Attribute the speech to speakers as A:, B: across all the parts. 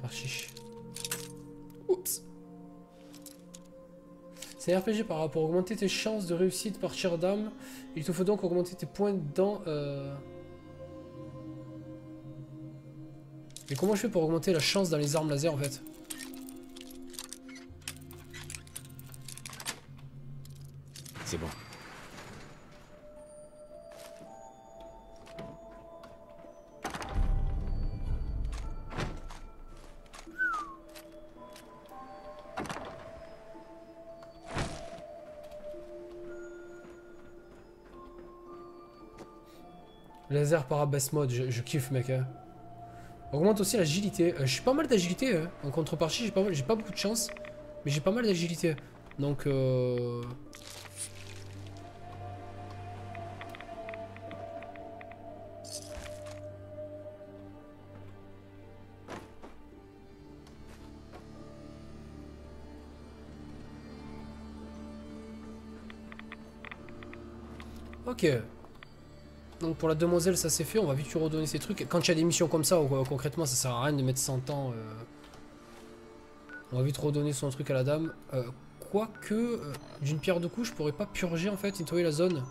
A: Archiche. Oups. C'est un RPG pour augmenter tes chances de réussite par tir d'arme. Il te faut donc augmenter tes points dans... Mais comment je fais pour augmenter la chance dans les armes laser en fait?
B: C'est bon.
A: Laser parabès mode, je kiffe mec. Hein. Augmente aussi l'agilité. Je suis pas mal d'agilité. Hein. En contrepartie, j'ai pas beaucoup de chance. Mais j'ai pas mal d'agilité. Donc ok. Donc pour la demoiselle ça c'est fait, on va vite lui redonner ces trucs. Quand il y a des missions comme ça, concrètement ça sert à rien de mettre 100 ans. On va vite redonner son truc à la dame. Quoique, d'une pierre de coups, je pourrais pas purger en fait, nettoyer la zone.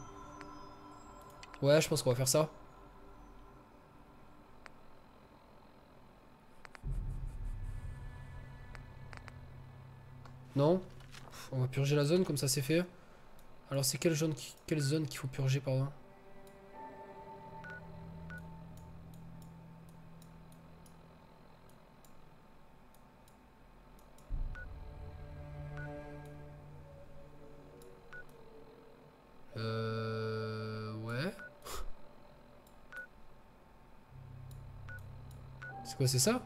A: Ouais, je pense qu'on va faire ça. Non? On va purger la zone comme ça c'est fait. Alors c'est quelle zone qu'il faut purger pardon? Ouais. C'est quoi, c'est ça?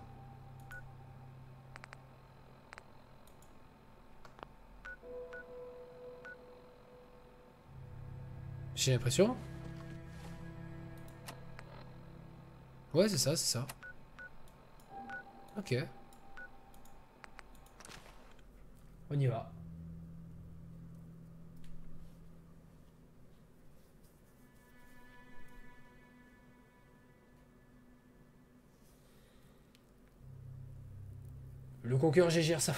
A: J'ai l'impression. Ouais, c'est ça, c'est ça. Ok. On y va. Le conquérant GGR, ça.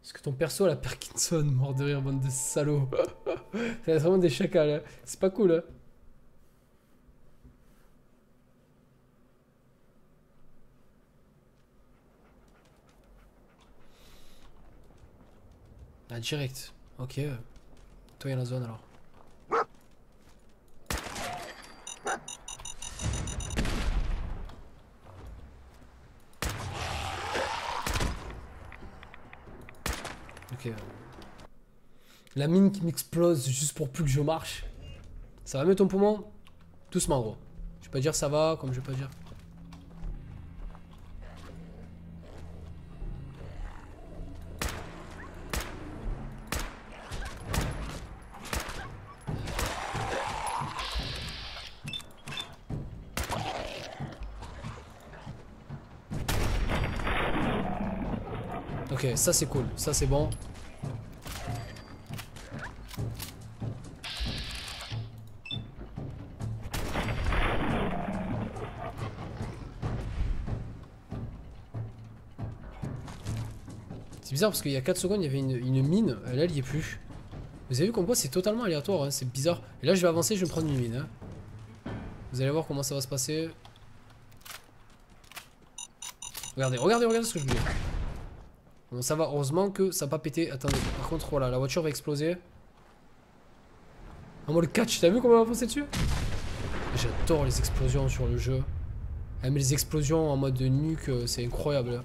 A: Est-ce que ton perso a la Parkinson? Mort de rire, bande de salauds. C'est vraiment des chacals, hein. C'est pas cool, hein. Ah, direct. Ok. Toi, il y a la zone alors. Ok. La mine qui m'explose juste pour plus que je marche. Ça va mieux ton poumon? Doucement, gros. Je vais pas dire ça va, comme je vais pas dire. Ok, ça c'est cool, ça c'est bon. C'est bizarre parce qu'il y a 4 secondes il y avait une mine, là elle y est plus. Vous avez vu comme quoi c'est totalement aléatoire, hein, c'est bizarre. Et là je vais avancer, je vais me prendre une mine. Hein. Vous allez voir comment ça va se passer. Regardez, regardez ce que je dis. Bon ça va, heureusement que ça n'a pas pété. Attendez, par contre voilà, la voiture va exploser. En mode catch, t'as vu comment on va foncer dessus? J'adore les explosions sur le jeu. Ah, mais les explosions en mode nuque, c'est incroyable.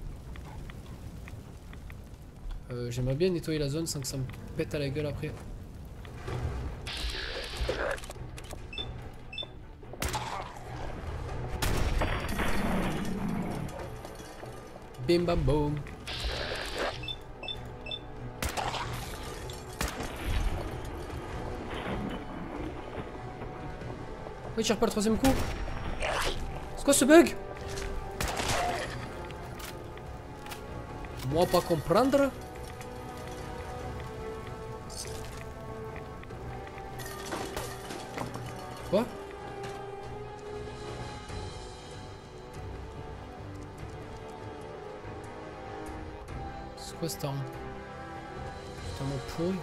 A: J'aimerais bien nettoyer la zone sans que ça me pète à la gueule après. Bim bam boum. Pourquoi il tire pas le troisième coup? C'est quoi ce bug? Moi pas comprendre. Quoi? C'est quoi cette arme? C'est tellement pourri.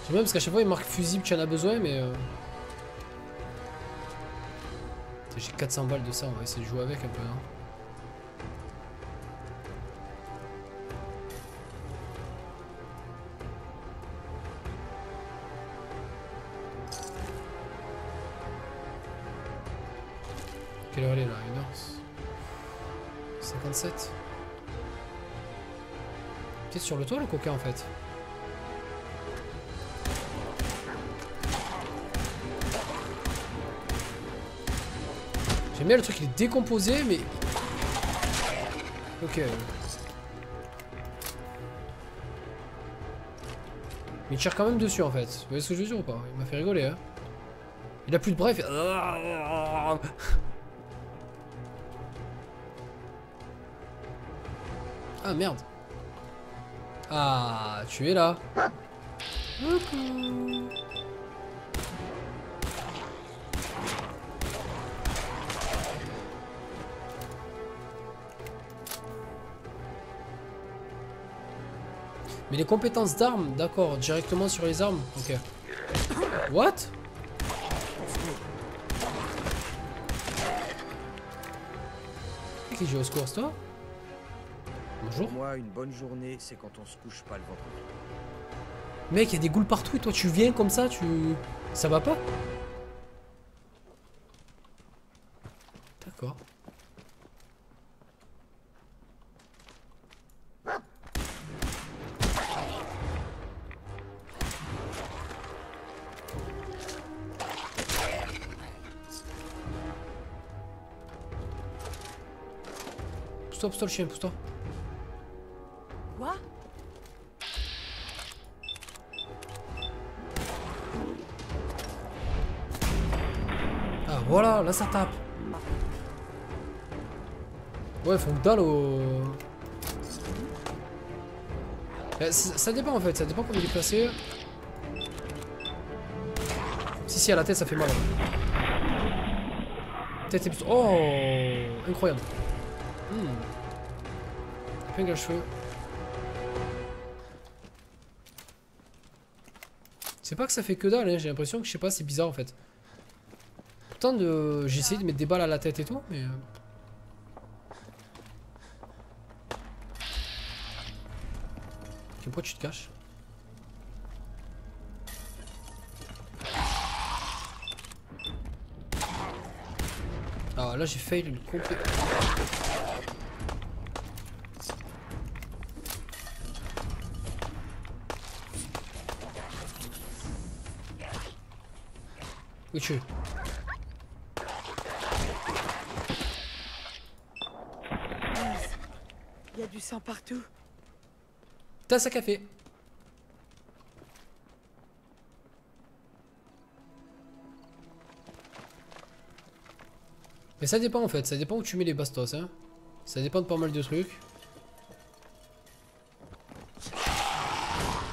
A: J'aime bien parce qu'à chaque fois il marque fusible, tu en as besoin, mais j'ai 400 balles de ça, on va essayer de jouer avec un peu. Hein. Quelle heure elle est là? 1h57. T'es sur le toit le coca en fait. J'aime bien le truc, il est décomposé, mais... Ok. Mais il tire quand même dessus en fait. Vous voyez ce que je veux dire ou pas? Il m'a fait rigoler, hein. Il a plus de bras, il fait... Ah merde. Ah, tu es là. Coucou. Mais les compétences d'armes, d'accord, directement sur les armes. Ok. What? Qui joue au secours, c'est toi? Bonjour.
C: Pour moi, une bonne journée, c'est quand on se couche pas le ventre.
A: Mec, il y a des ghouls partout et toi tu viens comme ça, tu... Ça va pas? D'accord. Pousse-toi le chien, pousse-toi.
D: Quoi?
A: Ah voilà, là ça tape. Ouais, faut que dalle au... Ça dépend en fait, ça dépend comment il est placé. Si, à la tête ça fait mal. Tête et plus... Oh, incroyable. Épingle à cheveux. C'est pas que ça fait que dalle, hein. J'ai l'impression que je sais pas, c'est bizarre en fait. Pourtant j'ai essayé de mettre des balles à la tête et tout, mais... Pourquoi tu te caches? Ah là j'ai fail une complète. Oui tu es.
D: Il y a du sang partout.
A: Tasse à café. Mais ça dépend en fait, ça dépend où tu mets les bastos, hein. Ça dépend de pas mal de trucs.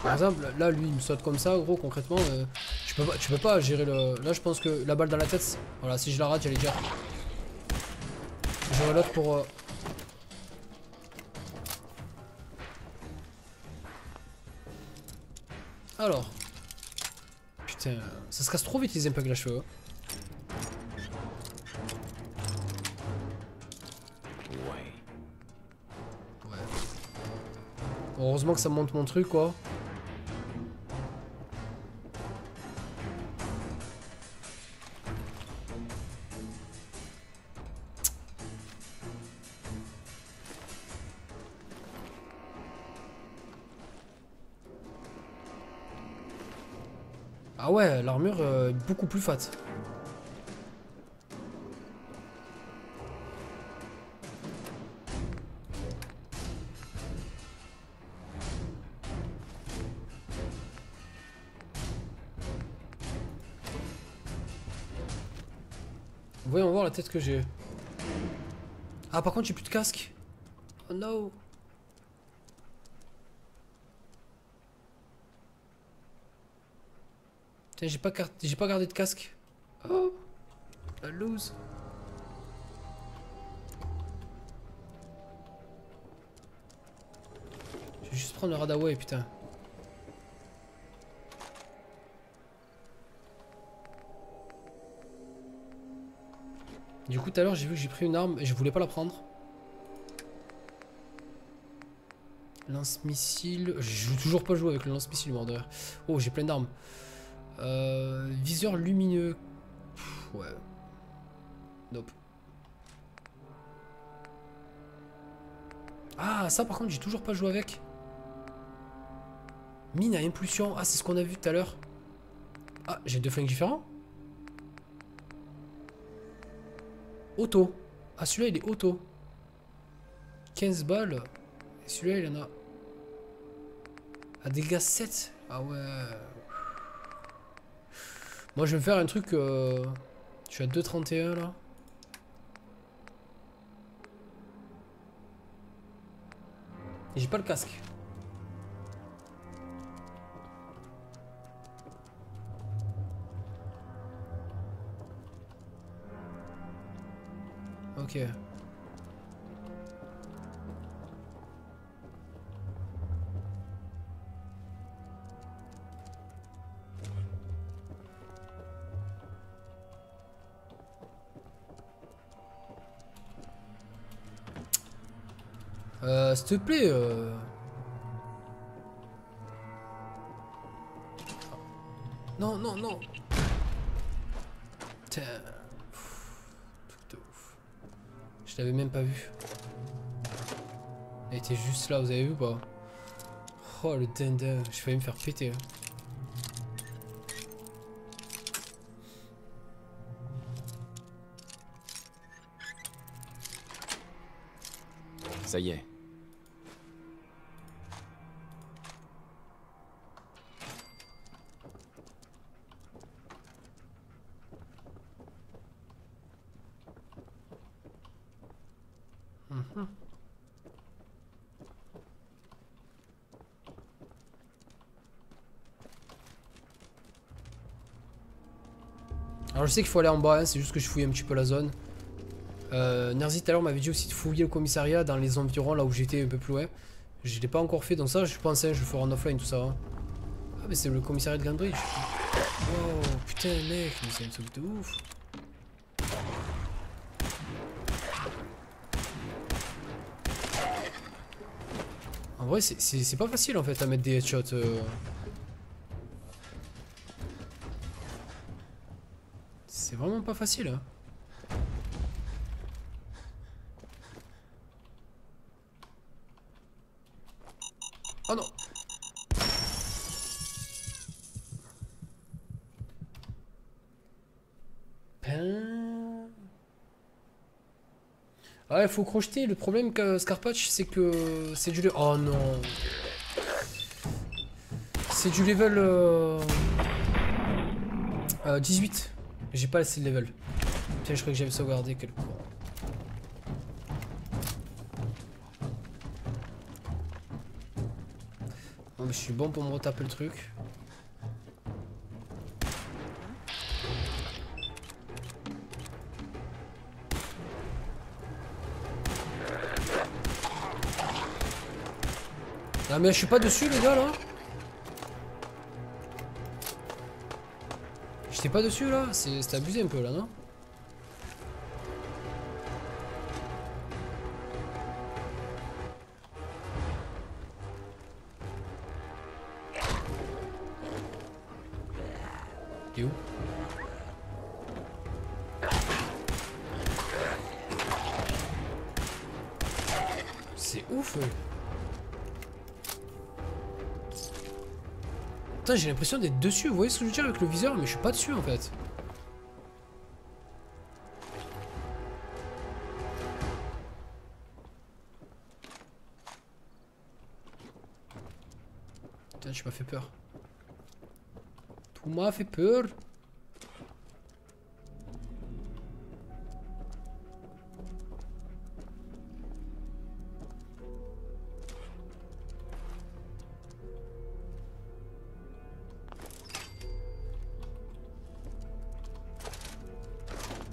A: Par exemple, là lui il me saute comme ça, gros concrètement, tu peux pas gérer le... Là je pense que la balle dans la tête, voilà, si je la rate j'allais dire. J'aurai l'autre pour... Alors. Putain, ça se casse trop vite les impacts à cheveux. Hein. Ouais. Heureusement que ça monte mon truc quoi. Ah ouais, l'armure est beaucoup plus fat. Voyons voir la tête que j'ai. Ah par contre j'ai plus de casque. Oh no. Putain, j'ai pas gardé de casque. Oh, la lose. Je vais juste prendre le radaway, putain. Du coup, tout à l'heure, j'ai vu que j'ai pris une arme et je voulais pas la prendre. Lance-missile. Je joue toujours pas jouer avec le lance-missile, mort de rire. Oh, j'ai plein d'armes. Viseur lumineux. Pff, ouais. Nope. Ah, ça par contre, j'ai toujours pas joué avec. Mine à impulsion. Ah, c'est ce qu'on a vu tout à l'heure. Ah, j'ai deux flingues différents. Auto. Ah, celui-là, il est auto. 15 balles. Et celui-là, il en a... Ah, dégâts 7. Ah ouais. Moi, je vais me faire un truc... Je suis à 2,31 là. Et j'ai pas le casque. Ok. S'il te plaît. Non, non, non. Putain. Truc de ouf. Je l'avais même pas vu. Elle était juste là, vous avez vu ou pas? Oh le dindin, j'ai failli me faire péter.
B: Ça y est.
A: Alors je sais qu'il faut aller en bas, hein, c'est juste que je fouille un petit peu la zone. Nerzi tout à l'heure m'avait dit aussi de fouiller le commissariat dans les environs là où j'étais un peu plus loin. Je l'ai pas encore fait, donc ça je pense, hein, je le ferai en offline tout ça. Hein. Ah mais c'est le commissariat de Greenbridge. Oh putain mec, mais c'est un truc de ouf. En vrai c'est pas facile en fait à mettre des headshots. C'est vraiment pas facile. Hein. Oh non. Ouais, faut crocheter. Le problème que Scarpatch, c'est que c'est du... Oh non. C'est du level 18. J'ai pas assez de level. Putain, je croyais que j'avais sauvegardé, quel con. Bon, mais je suis bon pour me retaper le truc. Ah mais je suis pas dessus les gars là. J'étais pas dessus là, c'est abusé un peu là non? T'es où? C'est ouf. Putain, j'ai l'impression d'être dessus, vous voyez ce que je veux dire avec le viseur, mais je suis pas dessus en fait. Putain, tu m'as fait peur. Tout m'a fait peur.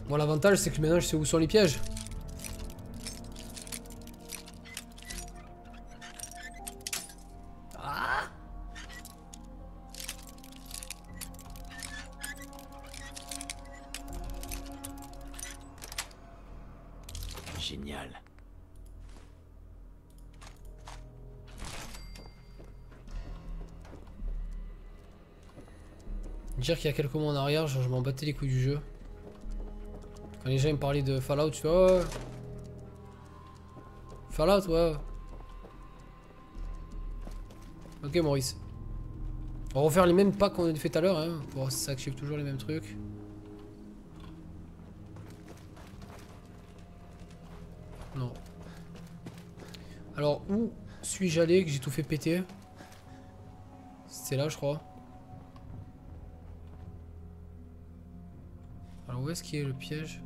A: Bon, l'avantage, c'est que maintenant, je sais où sont les pièges. Ah!
B: Génial.
A: Dire qu'il y a quelques mois en arrière, genre, je m'en battais les couilles du jeu. Quand les gens me parlaient de Fallout, tu vois, ouais. Fallout, ouais. Ok, Maurice. On va refaire les mêmes packs qu'on a fait tout à l'heure, hein, pour voir si ça active toujours les mêmes trucs. Non. Alors, où suis-je allé que j'ai tout fait péter? C'était là, je crois. Alors, où est-ce qu'il y a le piège?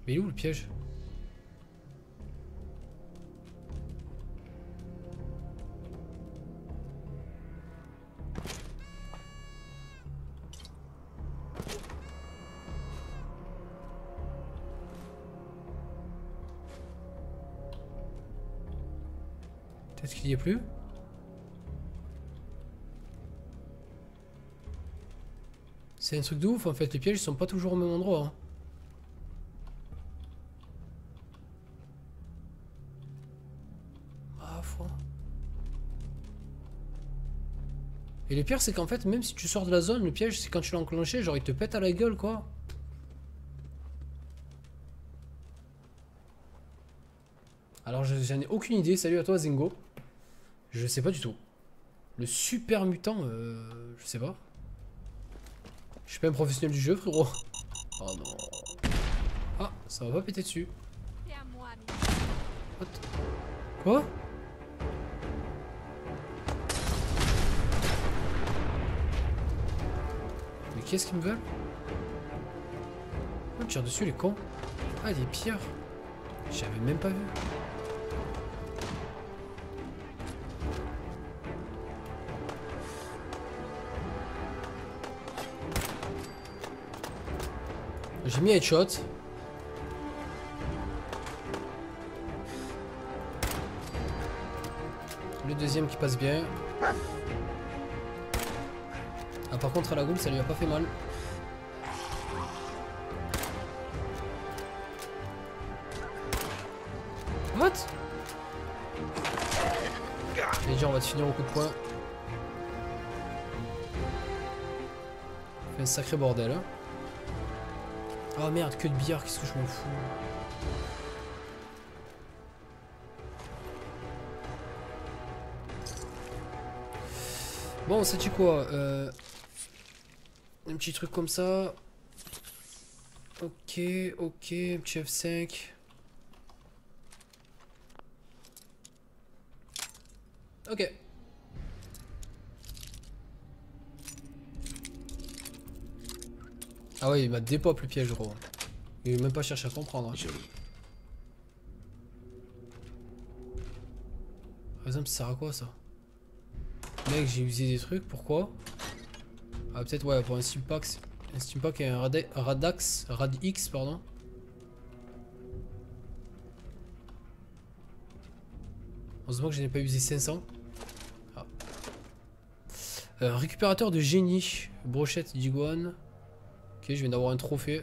A: Mais il est où le piège? Peut-être qu'il y est plus? C'est un truc de ouf en fait, les pièges ils sont pas toujours au même endroit. Hein. Ah, foi. Et le pire c'est qu'en fait, même si tu sors de la zone, le piège c'est quand tu l'as enclenché, genre il te pète à la gueule quoi. Alors j'en ai aucune idée, salut à toi Zingo. Je sais pas du tout. Le super mutant, je sais pas. Je suis pas un professionnel du jeu frérot. Oh non. Ah, ça va pas péter dessus. What? Quoi? Mais qu'est-ce qu'ils me veulent? On tire dessus les cons. Ah, des pierres. J'avais même pas vu. J'ai mis headshot. Le deuxième qui passe bien. Ah par contre à la goule ça lui a pas fait mal. What? Les gens on va te finir au coup de poing. Fait un sacré bordel hein. Oh merde, que de billard, qu'est-ce que je m'en fous. Bon, ça dit quoi un petit truc comme ça. Ok, ok, un petit F5. Ok. Ah ouais, il m'a dépop le piège, gros. Il veut même pas chercher à comprendre. Hein.
B: Joli.
A: Par exemple, ça sert à quoi ça? Mec, j'ai usé des trucs, pourquoi? Ah, peut-être, ouais, pour un Stimpack. Un Stimpack et un Radix, pardon. Heureusement que je n'ai pas usé 500. Ah. Récupérateur de génie. Brochette d'iguane. Ok, je viens d'avoir un trophée.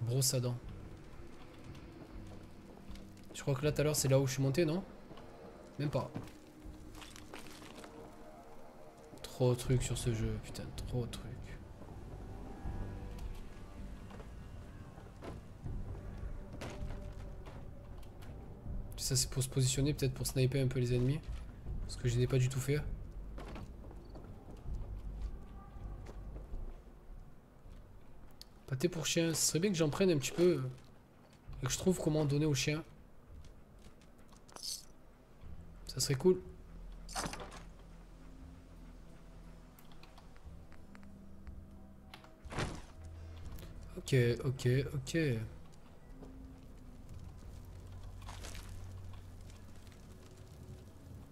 A: Brosse à dents. Je crois que là tout à l'heure c'est là où je suis monté, non? Même pas. Trop de trucs sur ce jeu, putain, trop de trucs. Ça c'est pour se positionner, peut-être pour sniper un peu les ennemis. Parce que je n'ai pas du tout fait. Pâté pour chien, ce serait bien que j'en prenne un petit peu. Et que je trouve comment donner au chien. Ça serait cool. Ok, ok, ok.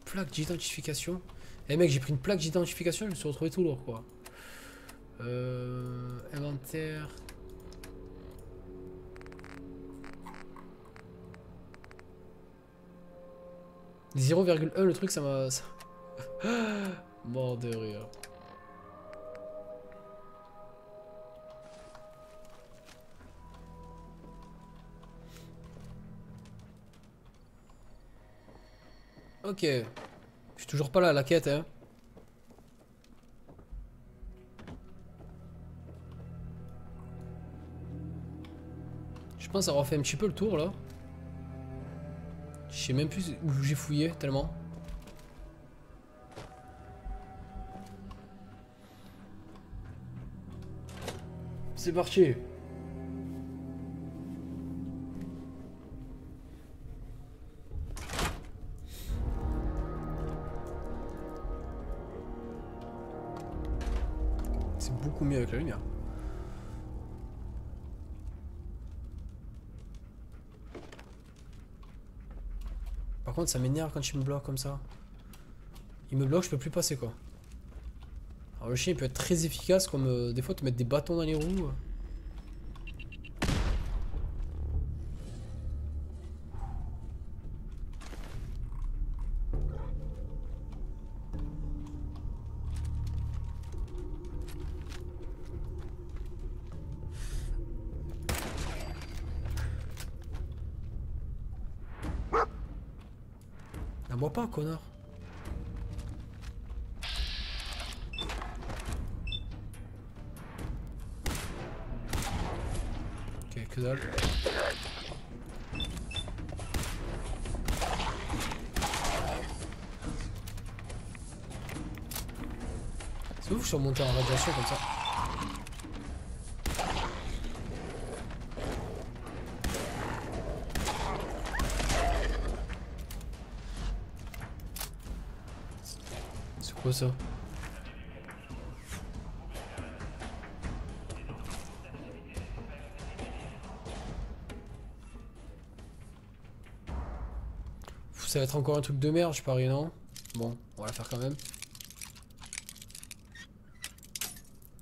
A: Plaque d'identification. Eh mec, j'ai pris une plaque d'identification, je me suis retrouvé tout lourd quoi. Inventaire. Les 0,1 le truc ça m'a... Mort de rire. Ok. Je suis toujours pas là à la quête hein. Je pense avoir fait un petit peu le tour là. Je sais même plus où j'ai fouillé tellement. C'est parti. C'est beaucoup mieux avec la lumière. Par contre ça m'énerve quand il me bloque comme ça. Il me bloque, je peux plus passer quoi. Alors le chien il peut être très efficace comme des fois te mettre des bâtons dans les roues. Ah, moi pas connard. Ok, que dalle. C'est ouf, je suis remonté en radiation comme ça. C'est quoi ça? Ça va être encore un truc de merde, je parie, non? Bon, on va la faire quand même.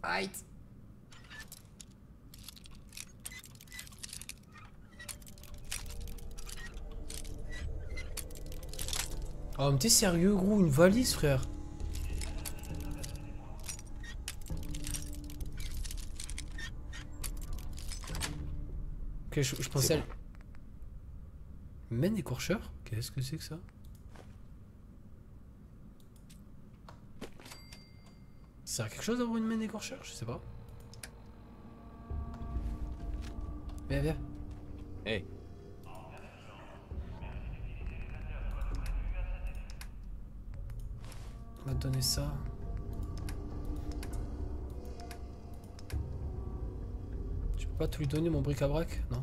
A: Aïe! Oh, mais t'es sérieux, gros? Une valise, frère? Ok, je pensais à... Mène écorcheur? Qu'est-ce que c'est que ça? Ça sert à quelque chose d'avoir une mène écorcheur? Je sais pas. Viens, viens.
B: Hey,
A: On va te donner ça. Je peux pas te lui donner mon bric-à-brac? Non.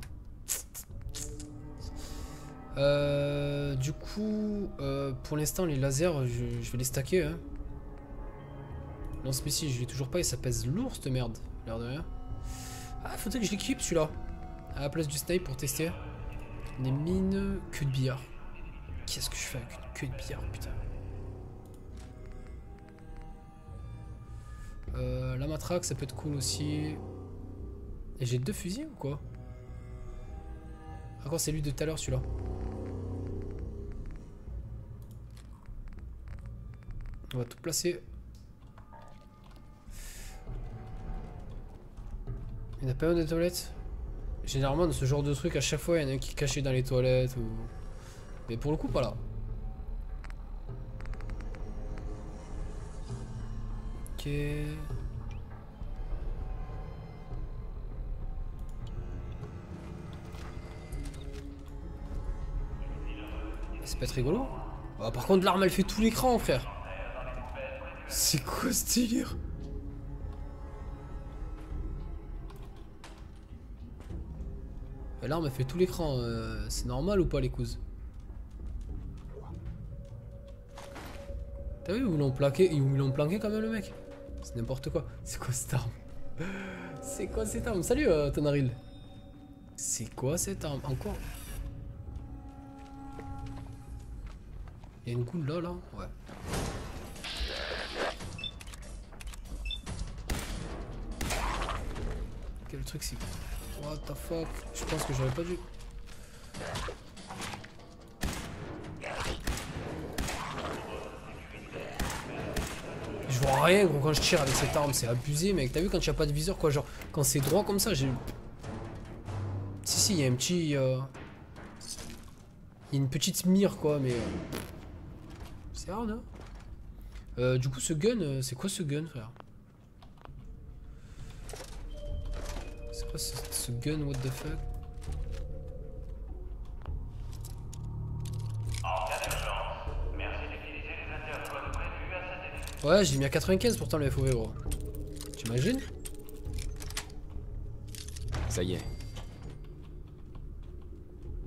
A: Du coup, pour l'instant, les lasers, je vais les stacker. Hein. Non, ce ici, je l'ai toujours pas et ça pèse lourd cette merde. L'air de rien. Ah, faudrait que je l'équipe celui-là. À la place du snipe pour tester. Des mines, queue de billard. Qu'est-ce que je fais avec une queue de billard, putain. La matraque, ça peut être cool aussi. Et j'ai 2 fusils ou quoi? Encore c'est lui de tout à l'heure celui-là. On va tout placer. Il n'y en a pas un des toilettes? Généralement dans ce genre de truc à chaque fois il y en a un qui est caché dans les toilettes ou... Mais pour le coup pas là. Ok. Ça peut être rigolo. Ah, par contre l'arme elle fait tout l'écran frère. C'est quoi ce délire? L'arme elle fait tout l'écran, c'est normal ou pas les couses? T'as vu où ils l'ont plaqué, où ils l'ont planqué quand même le mec? C'est n'importe quoi. C'est quoi cette arme? C'est quoi cette arme? Salut Tonaril. C'est quoi cette arme? Encore? Il y a une goule là, ouais. Quel truc c'est... What the fuck? Je pense que j'aurais pas dû... Je vois rien gros quand je tire avec cette arme, c'est abusé mec. T'as vu quand il n'y a pas de viseur quoi, genre quand c'est droit comme ça j'ai... Si il y a un petit... Il y a une petite mire quoi mais... C'est hard hein. Du coup ce gun, c'est quoi ce gun frère? C'est quoi ce gun what the fuck? Ouais j'ai mis à 95 pourtant le FOV gros. T'imagines?
B: Ça y est.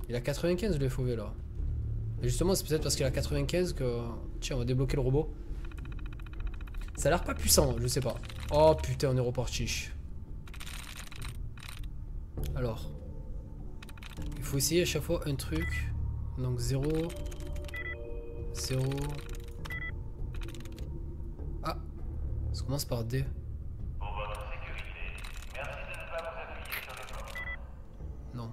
A: Il a 95 le FOV là. Et justement c'est peut-être parce qu'il a 95 que... Tiens on va débloquer le robot. Ça a l'air pas puissant, je sais pas. Oh putain on est reparti. Alors. Il faut essayer à chaque fois un truc. Donc 0. 0. Ah. Ça commence par D.
D: Pour votre sécurité, merci de ne pas vous appuyer sur les portes.
A: Non.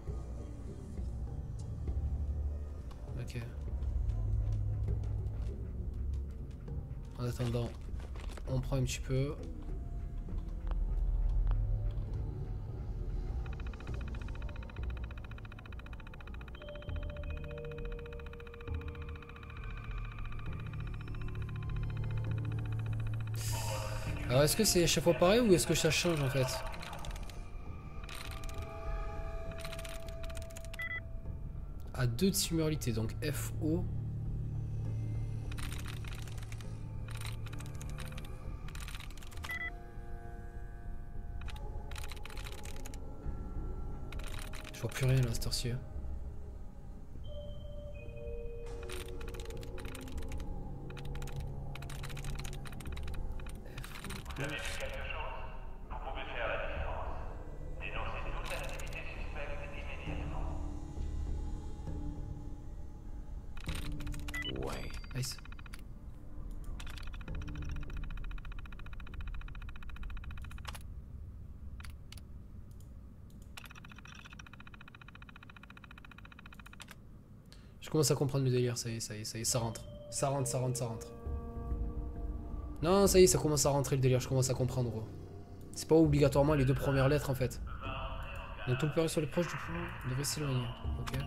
A: Ok. En attendant, on prend un petit peu. Alors est-ce que c'est à chaque fois pareil ou est-ce que ça change en fait? À 2 de similarité, donc FO. Je vois plus rien là, cette heure-ci.
D: Vous avez vu quelque chose? Vous pouvez faire la différence. Dénoncez toute activité suspecte immédiatement.
B: Ouais.
A: Nice. Je commence à comprendre le délire, ça y est, ça y est, ça y est, ça rentre. Ça rentre, ça rentre, ça rentre. Non, ça y est, ça commence à rentrer le délire, je commence à comprendre gros. C'est pas obligatoirement les 2 premières lettres en fait. Donc tout le période sur les proches du point devrait s'éloigner. Ok.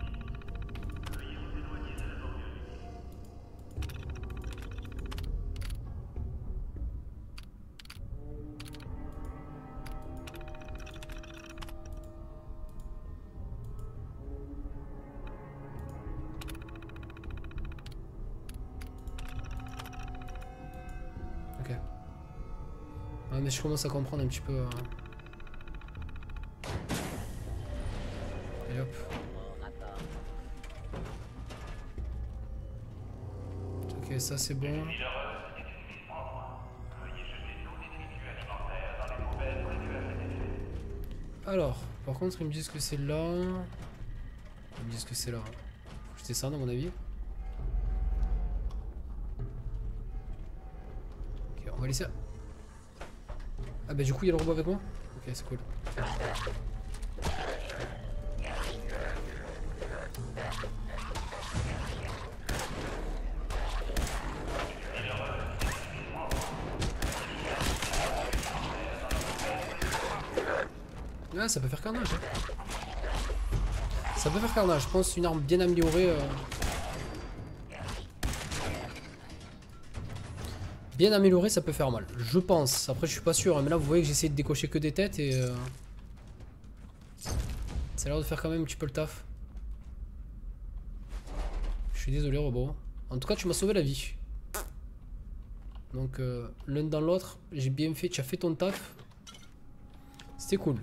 A: Ok. Ouais, mais je commence à comprendre un petit peu. Et hop. Ok, ça c'est bon. Alors, par contre, ils me disent que c'est là. Ils me disent que c'est là. Faut que je descende à mon avis. Ok, on va laisser. Ah bah du coup il y a le robot avec moi. Ok, c'est cool. Ouais, ça peut faire carnage. Hein. Ça peut faire carnage. Je pense une arme bien améliorée. Bien améliorée, ça peut faire mal. Je pense. Après, je suis pas sûr. Hein. Mais là, vous voyez que j'essaie de décocher que des têtes et... ça a l'air de faire quand même un petit peu le taf. Je suis désolé, robot. En tout cas, tu m'as sauvé la vie. Donc, l'un dans l'autre, j'ai bien fait. Tu as fait ton taf. C'était cool.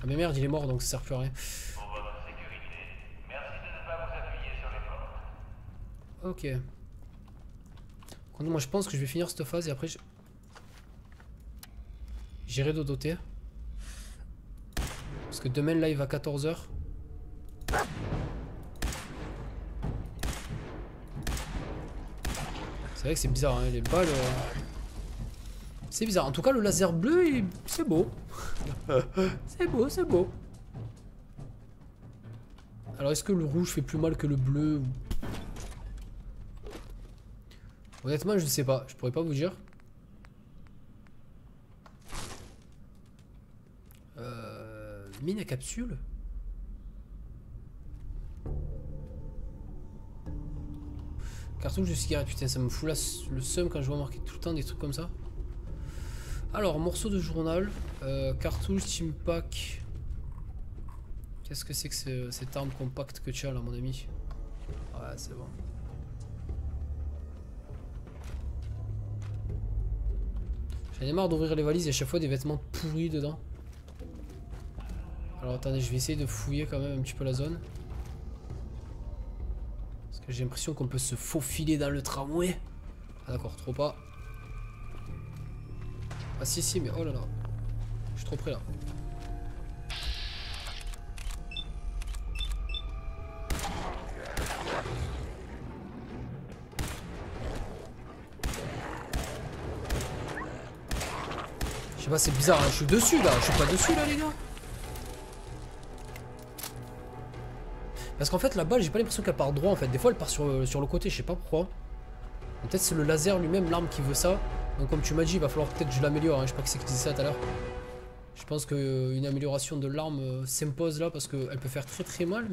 A: Ah mais merde, il est mort donc ça sert plus à rien.
D: Pour votre sécurité, merci de ne pas vous appuyer sur les portes.
A: Ok. Moi je pense que je vais finir cette phase et après j'irai dodoter. Parce que demain live à 14 h. C'est vrai que c'est bizarre, hein, les balles... C'est bizarre. En tout cas, le laser bleu, c'est beau. C'est beau, c'est beau. Alors, est-ce que le rouge fait plus mal que le bleu? Honnêtement, je ne sais pas. Je pourrais pas vous dire. Mine à capsule. Cartouche de cigarette. Putain, ça me fout le seum quand je vois marquer tout le temps des trucs comme ça. Alors, morceau de journal. Cartouche, team pack. Qu'est-ce que c'est que cette arme compacte que tu as là, mon ami? Ouais, c'est bon. J'en ai marre d'ouvrir les valises et à chaque fois des vêtements pourris dedans. Alors attendez, je vais essayer de fouiller quand même un petit peu la zone. Parce que j'ai l'impression qu'on peut se faufiler dans le tramway. Ah d'accord, trop pas. Ah si, mais oh là là. Je suis trop près là. Je sais pas, c'est bizarre, hein. Je suis dessus là, je suis pas dessus là les gars. Parce qu'en fait la balle j'ai pas l'impression qu'elle part droit en fait, des fois elle part sur le côté, je sais pas pourquoi. Peut-être c'est le laser lui-même, l'arme qui veut ça. Donc comme tu m'as dit il va falloir peut-être que je l'améliore, hein. Je sais pas qui c'est qui disait ça tout à l'heure. Je pense qu'une amélioration de l'arme s'impose là parce qu'elle peut faire très très mal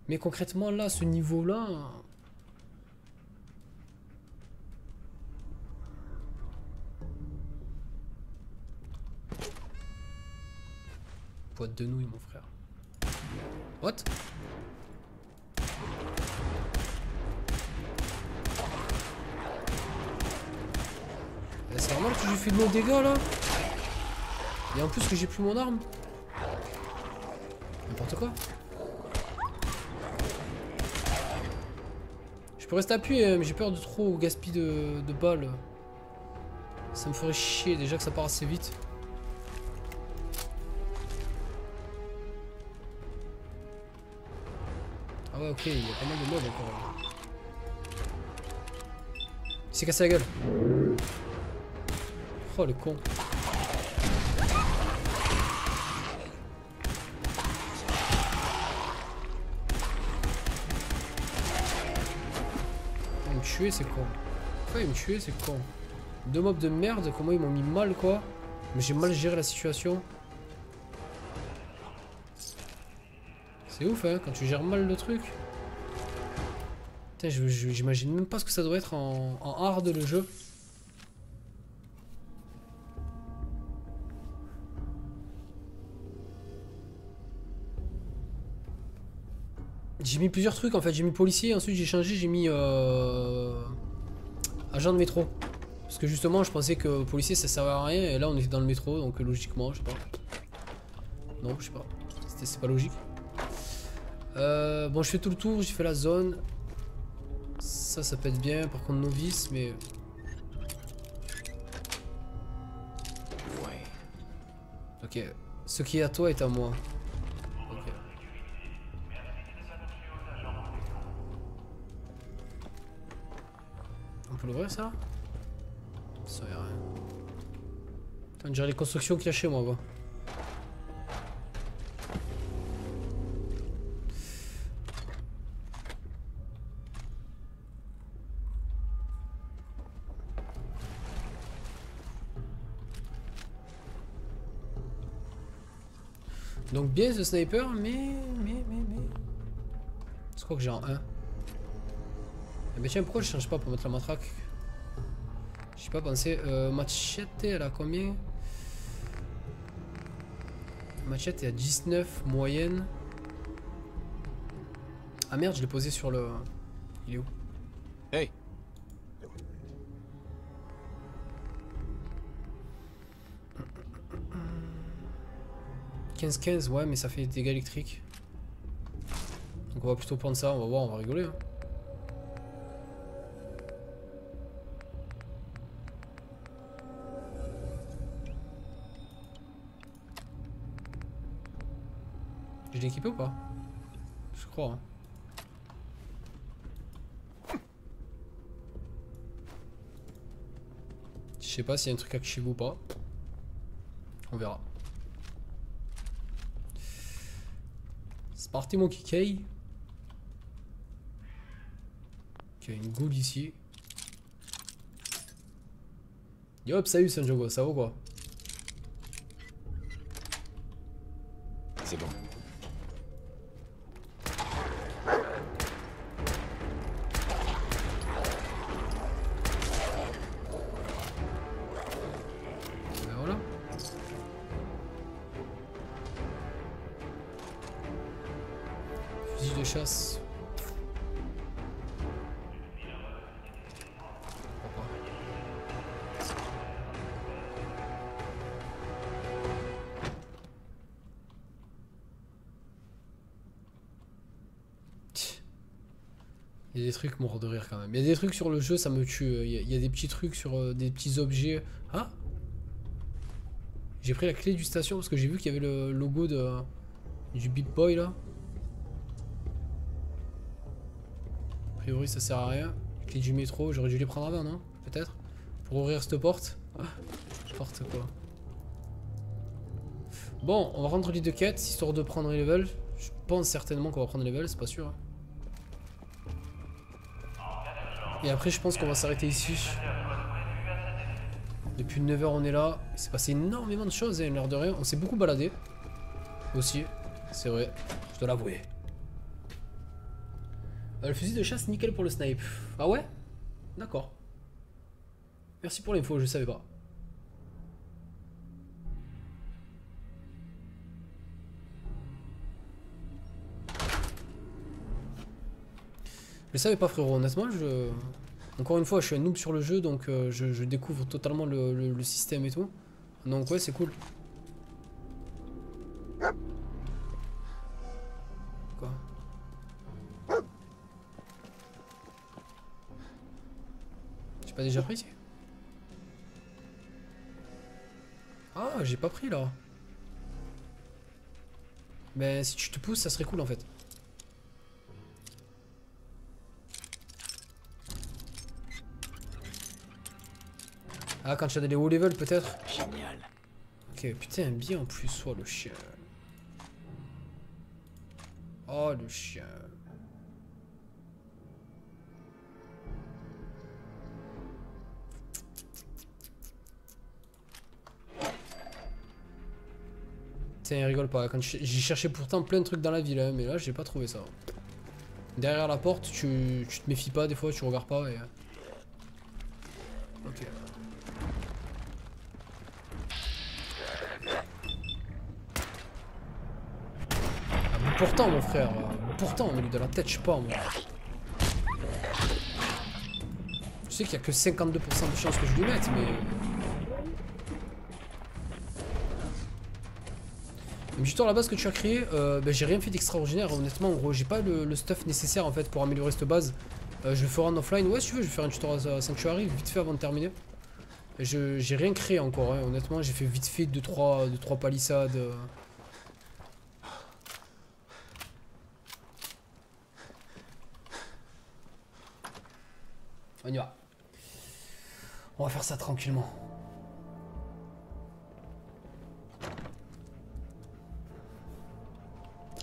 A: mais concrètement là, ce niveau là... Boîte de nouilles mon frère. What? C'est normal que j'ai fait de mon dégât là. Et en plus que j'ai plus mon arme. N'importe quoi. Je peux rester appuyé mais j'ai peur de trop gaspiller de balles. Ça me ferait chier déjà que ça part assez vite. Ah ouais ok, il y a pas mal de mobs encore. Il s'est cassé la gueule. Oh le con. Il me tuer c'est con. Pourquoi il me tuer c'est con. Deux mobs de merde, comment ils m'ont mis mal quoi. Mais j'ai mal géré la situation. C'est ouf hein, quand tu gères mal le truc. Putain, j'imagine même pas ce que ça doit être en hard le jeu. J'ai mis plusieurs trucs en fait, j'ai mis policier, ensuite j'ai changé, j'ai mis agent de métro. Parce que justement je pensais que policier ça servait à rien et là on était dans le métro donc logiquement je sais pas. Non je sais pas, c'est pas logique. Bon je fais tout le tour, j'ai fait la zone. Ça peut être bien, par contre novice mais...
B: Ouais.
A: Ok, ce qui est à toi est à moi. Ok. On peut l'ouvrir ça? Ça y a rien. On dirait les constructions qu'il y a chez moi quoi. Donc bien ce sniper, mais... C'est quoi que j'ai en 1? Eh ben tiens, pourquoi je change pas pour mettre la matraque? J'ai pas pensé. Machette, elle a combien? Machette est à 19, moyenne. Ah merde, je l'ai posé sur le... Il est où?
B: Hey.
A: 15-15, ouais, mais ça fait des dégâts électriques. Donc On va plutôt prendre ça, on va voir, on va rigoler. Hein. Je l'ai équipé ou pas? Je crois. Hein. Je sais pas s'il y a un truc actif ou pas. On verra. C'est parti mon kikei. Ok, une goule ici. Yo, hop, salut Sanjogo, ça va quoi?
B: C'est bon.
A: Ben voilà. Fusil de chasse. Pourquoi pas. Il y a des trucs morts de rire quand même. Il y a des trucs sur le jeu, ça me tue. Il y a des petits trucs sur des petits objets. Ah! J'ai pris la clé du station parce que j'ai vu qu'il y avait le logo du Beat Boy là. A priori ça sert à rien. Clé du métro, j'aurais dû les prendre avant, non? Peut-être? Pour ouvrir cette porte. Ah, n'importe quoi. Bon, on va rendre l'île de quête, histoire de prendre les levels. Je pense certainement qu'on va prendre les levels, c'est pas sûr. Hein. Et après je pense qu'on va s'arrêter ici. Depuis 9h on est là. Il s'est passé énormément de choses, hein, l'air de rien. On s'est beaucoup baladé. Aussi, c'est vrai. Je dois l'avouer. Le fusil de chasse nickel pour le snipe. Ah ouais? D'accord. Merci pour l'info, je savais pas. Je savais pas frérot, honnêtement je... Encore une fois je suis un noob sur le jeu donc je découvre totalement le système et tout. Donc ouais c'est cool. Quoi? J'ai pas déjà pris ici? Ah j'ai pas pris là. Mais si tu te pousses ça serait cool en fait. Ah, quand tu as des hauts level peut-être.
B: Génial.
A: Ok, putain, bien en plus, oh le chien. Oh le chien. Tiens, il rigole pas. J'ai cherché pourtant plein de trucs dans la ville, hein, mais là, j'ai pas trouvé ça. Derrière la porte, tu te méfies pas, des fois, tu regardes pas et... Ok. Pourtant mon frère, pourtant on est de la tête, je sais pas moi. Je sais qu'il y a que 52% de chance que je lui mette, mais... Mais du temps à la base que tu as créé, ben, j'ai rien fait d'extraordinaire honnêtement, en gros j'ai pas le stuff nécessaire en fait pour améliorer cette base. Je le ferai en offline, ouais si tu veux je vais faire un tutoriel à Sanctuary vite fait avant de terminer. J'ai rien créé encore, hein, honnêtement j'ai fait vite fait 2-3 palissades. On y va. On va faire ça tranquillement.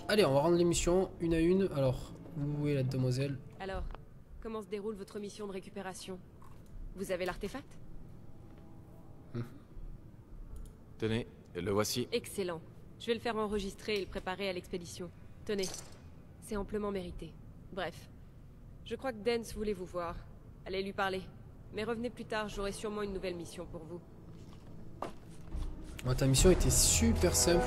A: Allez, on va rendre les missions une à une. Alors, où est la demoiselle?
E: Alors, comment se déroule votre mission de récupération? Vous avez l'artefact?
B: Tenez, le voici.
E: Excellent. Je vais le faire enregistrer et le préparer à l'expédition. Tenez, c'est amplement mérité. Bref, je crois que Dance voulait vous voir. Allez lui parler. Mais revenez plus tard, j'aurai sûrement une nouvelle mission pour vous.
A: Oh, ta mission était super simple.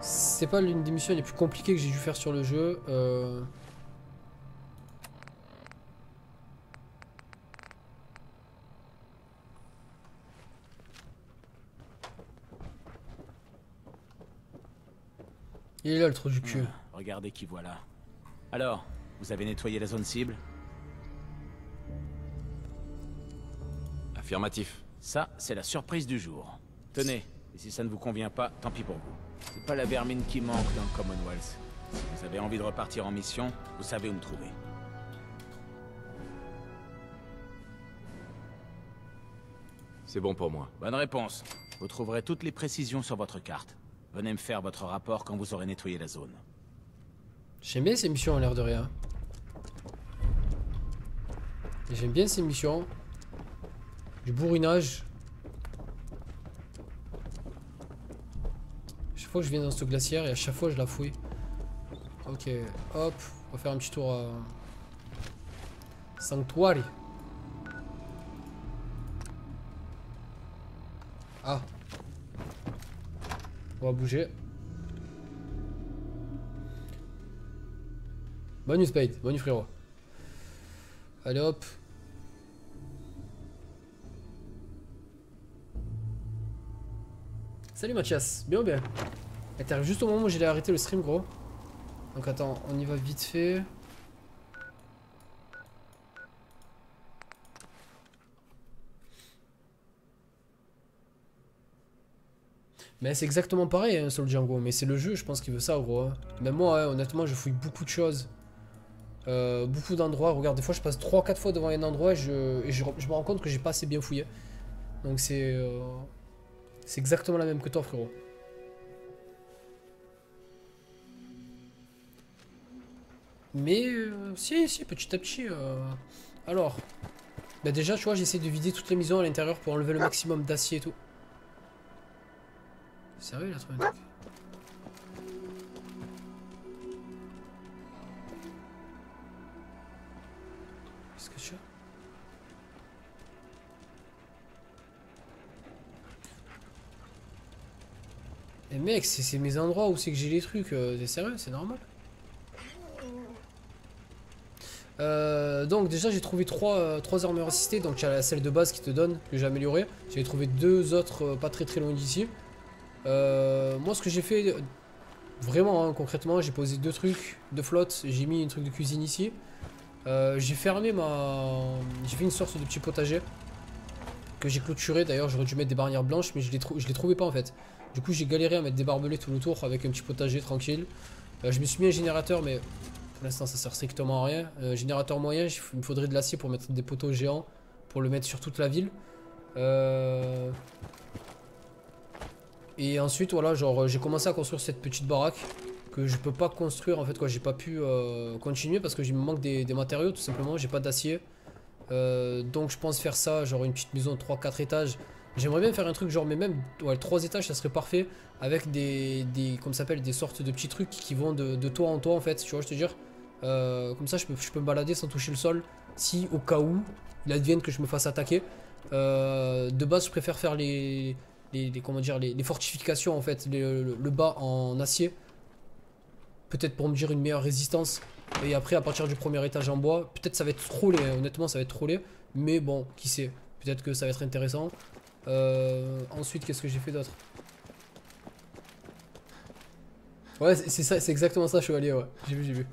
A: C'est pas l'une des missions les plus compliquées que j'ai dû faire sur le jeu. Il est là le trou du cul.
F: Regardez qui voilà. Alors, vous avez nettoyé la zone cible?
B: Affirmatif.
F: Ça, c'est la surprise du jour. Tenez, et si ça ne vous convient pas, tant pis pour vous. C'est pas la vermine qui manque dans le Commonwealth. Si vous avez envie de repartir en mission, vous savez où me trouver.
B: C'est bon pour moi.
F: Bonne réponse. Vous trouverez toutes les précisions sur votre carte. Venez me faire votre rapport quand vous aurez nettoyé la zone.
A: J'aime bien ces missions, à l'air de rien. J'aime bien ces missions. Du bourrinage. Chaque fois que je viens dans cette glacière et à chaque fois je la fouille. Ok, hop, on va faire un petit tour à Sanctuary. Ah. On va bouger. Bonne Spade, bonne frérot. Allez hop. Salut Mathias, bien ou bien? T'arrives juste au moment où j'ai arrêté le stream gros. Donc attends, on y va vite fait. Mais c'est exactement pareil hein, sur le Django, mais c'est le jeu je pense qu'il veut ça gros. Hein. Même moi hein, honnêtement je fouille beaucoup de choses. Beaucoup d'endroits, regarde des fois je passe 3-4 fois devant un endroit et je me rends compte que j'ai pas assez bien fouillé. Donc c'est exactement la même que toi frérot. Mais si petit à petit. Alors, bah déjà tu vois j'essaie de vider toutes les maisons à l'intérieur pour enlever le maximum d'acier et tout. Sérieux il a trouvé un truc. Qu'est-ce que tu as? Eh mec, c'est mes endroits où c'est que j'ai les trucs. T'es sérieux? C'est normal. Donc déjà j'ai trouvé 3 armures assistées. Donc il y a celle de base qui te donne, que j'ai améliorée. J'ai trouvé 2 autres pas très loin d'ici. Moi ce que j'ai fait vraiment hein, concrètement, j'ai posé 2 trucs de flotte, j'ai mis un truc de cuisine ici. J'ai fermé j'ai fait une sorte de petit potager que j'ai clôturé. D'ailleurs j'aurais dû mettre des barrières blanches mais je les trouvais pas en fait. Du coup j'ai galéré à mettre des barbelés tout autour avec un petit potager tranquille. Je me suis mis un générateur mais pour l'instant ça sert strictement à rien. Générateur moyen, il me faudrait de l'acier pour mettre des poteaux géants pour le mettre sur toute la ville. Et ensuite voilà genre j'ai commencé à construire cette petite baraque que je peux pas construire en fait quoi, j'ai pas pu continuer parce que il me manque des matériaux tout simplement, j'ai pas d'acier. Donc je pense faire ça, genre une petite maison de 3-4 étages. J'aimerais bien faire un truc genre mais même 3 étages ça serait parfait avec comme ça s'appelle des sortes de petits trucs qui vont de toit en toit en fait, tu vois je te dire. Comme ça je peux me balader sans toucher le sol si au cas où il advienne que je me fasse attaquer. De base je préfère faire les fortifications en fait, le bas en acier. Peut-être pour me dire une meilleure résistance. Et après à partir du premier étage en bois, peut-être ça va être trop laid, honnêtement ça va être trop laid. Mais bon, qui sait, peut-être que ça va être intéressant. Ensuite qu'est-ce que j'ai fait d'autre? Ouais c'est ça, c'est exactement ça chevalier ouais, j'ai vu.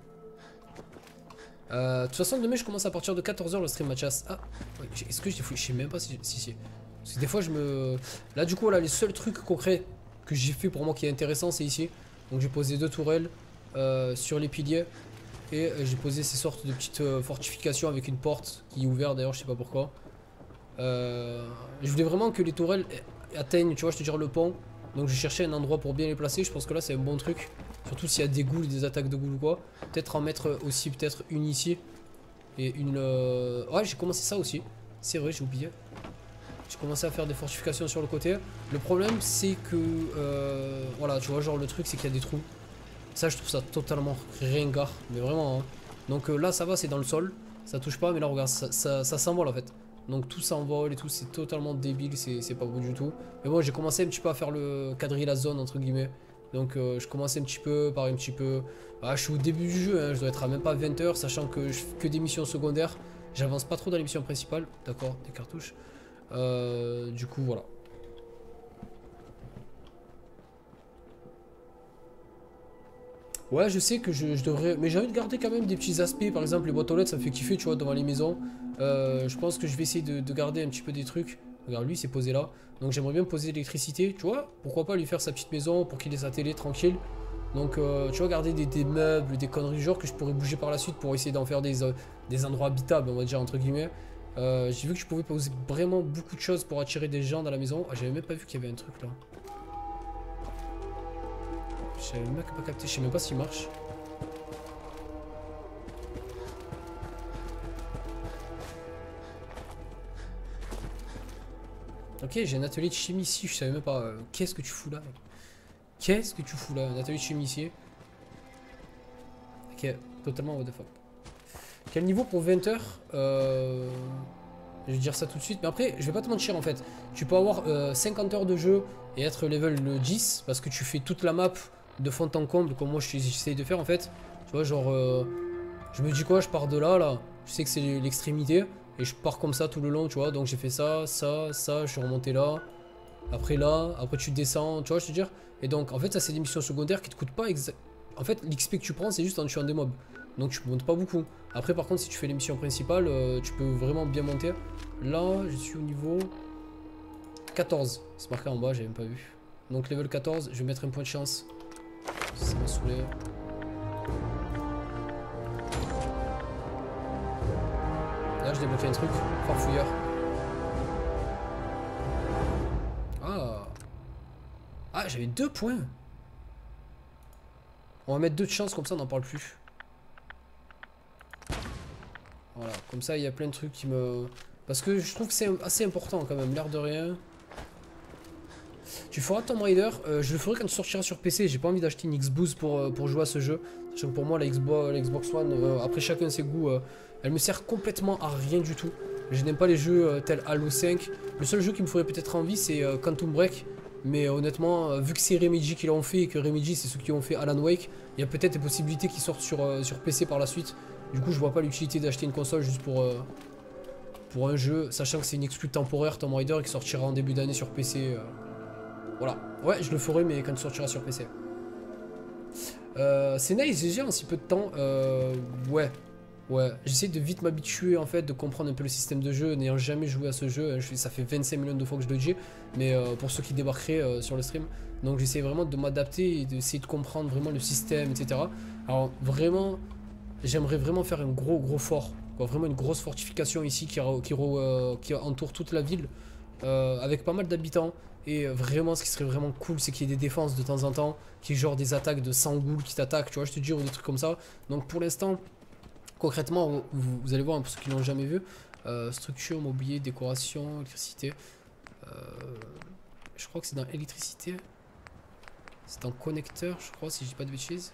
A: De toute façon demain je commence à partir de 14 h le stream Mathias. Ah, ouais, est-ce que j'ai fouillé? Je sais même pas si. Parce que des fois je me... Là du coup voilà les seuls trucs concrets que j'ai fait pour moi qui est intéressant c'est ici. Donc j'ai posé 2 tourelles sur les piliers. Et j'ai posé ces sortes de petites fortifications avec une porte qui est ouverte d'ailleurs je sais pas pourquoi. Je voulais vraiment que les tourelles atteignent tu vois je te dire le pont. Donc j'ai cherché un endroit pour bien les placer. Je pense que là c'est un bon truc. Surtout s'il y a des ghouls, des attaques de ghouls ou quoi. Peut-être en mettre aussi peut-être une ici. Et une... Ouais j'ai commencé ça aussi. C'est vrai j'ai oublié. J'ai commencé à faire des fortifications sur le côté. Le problème c'est que... voilà tu vois genre le truc c'est qu'il y a des trous. Ça je trouve ça totalement ringard. Mais vraiment hein. Donc là ça va c'est dans le sol. Ça touche pas mais là regarde ça s'envole en fait. Donc tout s'envole et tout c'est totalement débile. C'est pas beau du tout. Mais bon j'ai commencé un petit peu à faire le quadriller la zone entre guillemets. Donc je commence un petit peu par un petit peu. Ah, je suis au début du jeu hein. Je dois être à même pas 20 h sachant que je fais que des missions secondaires. J'avance pas trop dans les missions principales. D'accord des cartouches. Du coup voilà. Ouais, je sais que je devrais... Mais j'ai envie de garder quand même des petits aspects. Par exemple, les boîtes aux lettres, ça me fait kiffer, tu vois, devant les maisons. Je pense que je vais essayer de garder un petit peu des trucs. Regarde, lui, c'est posé là. Donc j'aimerais bien poser l'électricité, tu vois. Pourquoi pas lui faire sa petite maison pour qu'il ait sa télé tranquille. Donc, tu vois, garder des meubles, des conneries du genre que je pourrais bouger par la suite pour essayer d'en faire des endroits habitables, on va dire, entre guillemets. J'ai vu que je pouvais poser vraiment beaucoup de choses pour attirer des gens dans la maison. Ah, j'avais même pas vu qu'il y avait un truc là. J'avais même pas capté, je sais même pas s'il marche. Ok, j'ai un atelier de chimie ici, je savais même pas. Qu'est-ce que tu fous là, mec? Qu'est-ce que tu fous là? Un atelier de chimie ici. Ok, totalement what the fuck. Quel niveau pour 20 heures? Je vais dire ça tout de suite, mais après, je vais pas te mentir en fait. Tu peux avoir 50 heures de jeu et être level 10 parce que tu fais toute la map de fond en comble comme moi j'essaye de faire en fait. Tu vois, genre, je me dis quoi, je pars de là, je sais que c'est l'extrémité et je pars comme ça tout le long, tu vois. Donc j'ai fait ça, je suis remonté là, après tu descends, tu vois, je veux dire. Et donc en fait, ça c'est des missions secondaires qui te coûtent pas en fait, l'XP que tu prends, c'est juste en tuant des mobs. Donc tu montes pas beaucoup. Après par contre si tu fais les missions principales, tu peux vraiment bien monter. Là je suis au niveau 14. C'est marqué en bas, j'ai même pas vu. Donc level 14, je vais mettre un point de chance. Ça m'a saoulé. Là je débloqué un truc, farfouilleur. Ah j'avais 2 points. On va mettre 2 de chance comme ça on n'en parle plus. Voilà, comme ça il y a plein de trucs qui me... Parce que je trouve que c'est assez important quand même, l'air de rien. Tu feras Tomb Raider, je le ferai quand tu sortiras sur PC, j'ai pas envie d'acheter une Xbox pour jouer à ce jeu. Sachant que pour moi la Xbox One, après chacun ses goûts, elle me sert complètement à rien du tout. Je n'aime pas les jeux tels Halo 5. Le seul jeu qui me ferait peut-être envie c'est Quantum Break. Mais honnêtement, vu que c'est Remedy qui l'ont fait et que Remedy c'est ceux qui ont fait Alan Wake, il y a peut-être des possibilités qui sortent sur PC par la suite. Du coup je vois pas l'utilité d'acheter une console juste pour un jeu, sachant que c'est une exclue temporaire Tomb Raider qui sortira en début d'année sur PC. Voilà, ouais je le ferai mais quand il sortira sur PC. C'est nice, GG en si peu de temps, ouais, j'essaie de vite m'habituer en fait, de comprendre un peu le système de jeu, n'ayant jamais joué à ce jeu, ça fait 25 millions de fois que je le dis, mais pour ceux qui débarqueraient sur le stream, donc j'essaie vraiment de m'adapter et d'essayer de comprendre vraiment le système, etc. Alors vraiment, j'aimerais vraiment faire un gros fort, quoi, vraiment une grosse fortification ici qui entoure toute la ville, avec pas mal d'habitants. Et vraiment, ce qui serait vraiment cool, c'est qu'il y ait des défenses de temps en temps, qu'il y ait genre des attaques de 100 ghouls qui t'attaquent, tu vois, je te dis, ou des trucs comme ça. Donc pour l'instant, concrètement, vous allez voir, pour ceux qui l'ont jamais vu, structure, mobilier, décoration, électricité. Je crois que c'est dans électricité. C'est dans connecteur, je crois, si je dis pas de bêtises.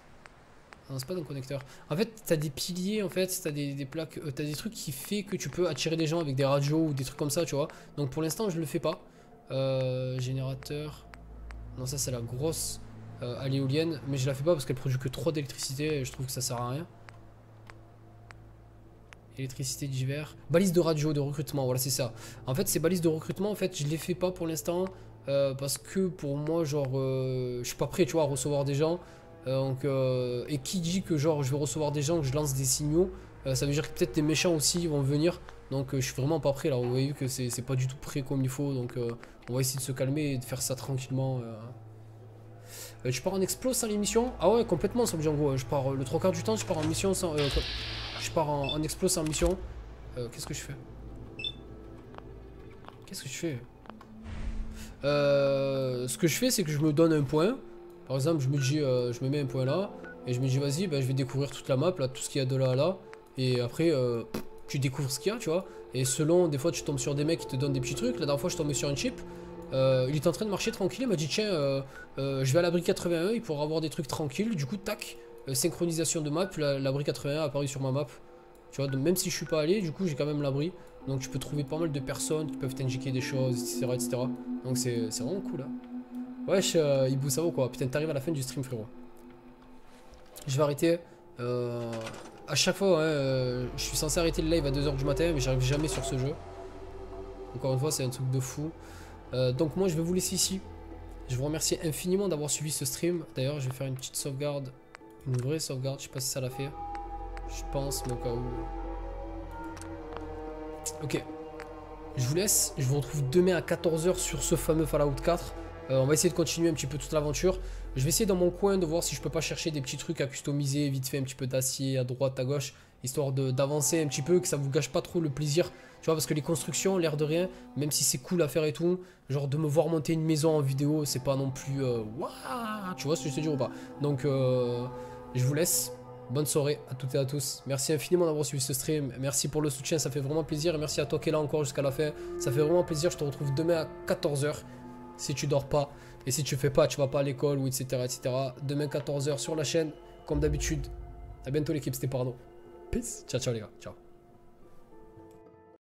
A: Non, c'est pas dans connecteur. En fait, t'as des piliers, en fait, t'as des plaques, t'as des trucs qui fait que tu peux attirer des gens avec des radios ou des trucs comme ça, tu vois. Donc pour l'instant, je le fais pas. Générateur. Non, ça c'est la grosse à l'éolienne, mais je la fais pas parce qu'elle produit que 3 d'électricité et je trouve que ça sert à rien. Électricité d'hiver. Balise de radio de recrutement, voilà c'est ça. En fait ces balises de recrutement, en fait je les fais pas pour l'instant parce que pour moi genre je suis pas prêt tu vois à recevoir des gens. Et qui dit que genre je vais recevoir des gens, que je lance des signaux, ça veut dire que peut-être des méchants aussi vont venir. Donc je suis vraiment pas prêt là, vous voyez que c'est pas du tout prêt comme il faut. Donc on va essayer de se calmer et de faire ça tranquillement. Tu pars en explos sans les missions? Ah ouais complètement sans Django, je pars le 3/4 du temps je pars en mission sans... je pars en explos sans mission. Qu'est-ce que je fais? Qu'est-ce que je fais? Ce que je fais c'est que je me donne un point. Par exemple je me dis, je me mets un point là. Et je me dis vas-y bah, je vais découvrir toute la map là, tout ce qu'il y a de là à là. Et après tu découvres ce qu'il y a tu vois. Et selon des fois tu tombes sur des mecs qui te donnent des petits trucs. La dernière fois je suis tombé sur un chip. Il était en train de marcher tranquille, il m'a dit tiens je vais à l'abri 81, il pourra avoir des trucs tranquilles. Du coup tac, synchronisation de map, l'abri 81 a apparu sur ma map. Tu vois, donc même si je suis pas allé, du coup j'ai quand même l'abri. Donc tu peux trouver pas mal de personnes qui peuvent t'indiquer des choses, etc. Donc c'est vraiment cool hein. Wesh Ibu ça vaut quoi, putain t'arrives à la fin du stream frérot. Je vais arrêter. À chaque fois je suis censé arrêter le live à 2 h du matin, mais j'arrive jamais sur ce jeu. Encore une fois c'est un truc de fou. Donc moi je vais vous laisser ici. Je vous remercie infiniment d'avoir suivi ce stream. D'ailleurs je vais faire une petite sauvegarde Une vraie sauvegarde, je sais pas si ça l'a fait. Je pense, mais au cas où. Ok. Je vous laisse. Je vous retrouve demain à 14 h sur ce fameux Fallout 4. On va essayer de continuer un petit peu toute l'aventure. Je vais essayer dans mon coin de voir si je peux pas chercher des petits trucs à customiser, vite fait un petit peu d'acier à droite, à gauche, histoire d'avancer un petit peu, que ça vous gâche pas trop le plaisir. Tu vois, parce que les constructions, l'air de rien, même si c'est cool à faire et tout, genre de me voir monter une maison en vidéo, c'est pas non plus... Waouh, tu vois ce que je te dis ou pas? Donc, je vous laisse. Bonne soirée à toutes et à tous. Merci infiniment d'avoir suivi ce stream. Merci pour le soutien, ça fait vraiment plaisir. Et merci à toi qui est là encore jusqu'à la fin. Ça fait vraiment plaisir. Je te retrouve demain à 14 h. Si tu dors pas. Et si tu fais pas, tu vas pas à l'école ou etc. etc. Demain 14 h sur la chaîne. Comme d'habitude. À bientôt l'équipe, c'était Parano. Peace. Ciao ciao les gars. Ciao.